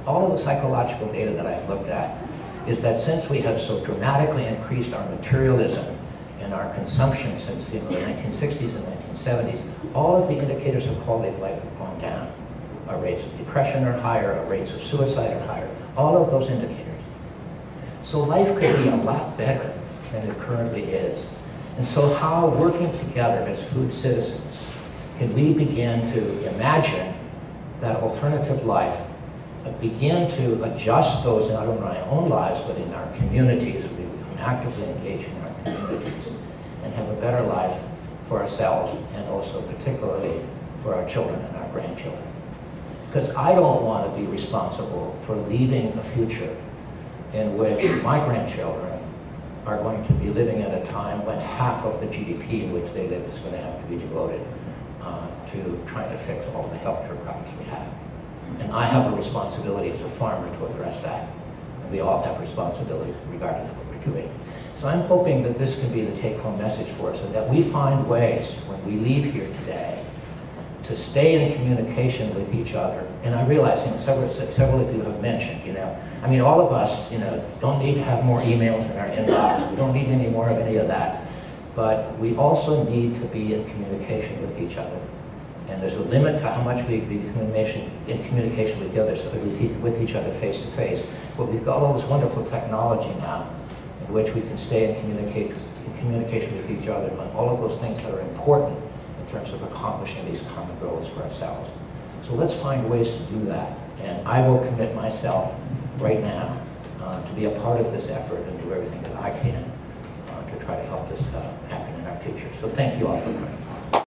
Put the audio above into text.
All of the psychological data that I've looked at is that since we have so dramatically increased our materialism and our consumption since the 1960s and 1970s, all of the indicators of quality of life have gone down. Our rates of depression are higher, our rates of suicide are higher, all of those indicators. So life could be a lot better than it currently is. And so how, working together as food citizens, can we begin to imagine that alternative life, begin to adjust those not only in our own lives, but in our communities. We become actively engaged in our communities and have a better life for ourselves and also particularly for our children and our grandchildren. Because I don't want to be responsible for leaving a future in which my grandchildren are going to be living at a time when half of the GDP in which they live is going to have to be devoted to trying to fix all the healthcare problems we have. And I have a responsibility as a farmer to address that. And we all have responsibilities regardless of what we're doing. So I'm hoping that this can be the take-home message for us and that we find ways when we leave here today to stay in communication with each other. And I realize, several of you have mentioned, I mean, all of us, don't need to have more emails in our inbox. We don't need any more of any of that. But we also need to be in communication with each other. And there's a limit to how much we be in communication with the others, with each other face to face. But we've got all this wonderful technology now in which we can stay in communication with each other on all of those things that are important in terms of accomplishing these common goals for ourselves. So let's find ways to do that. And I will commit myself right now to be a part of this effort and do everything that I can to try to help this happen in our future. So thank you all for coming.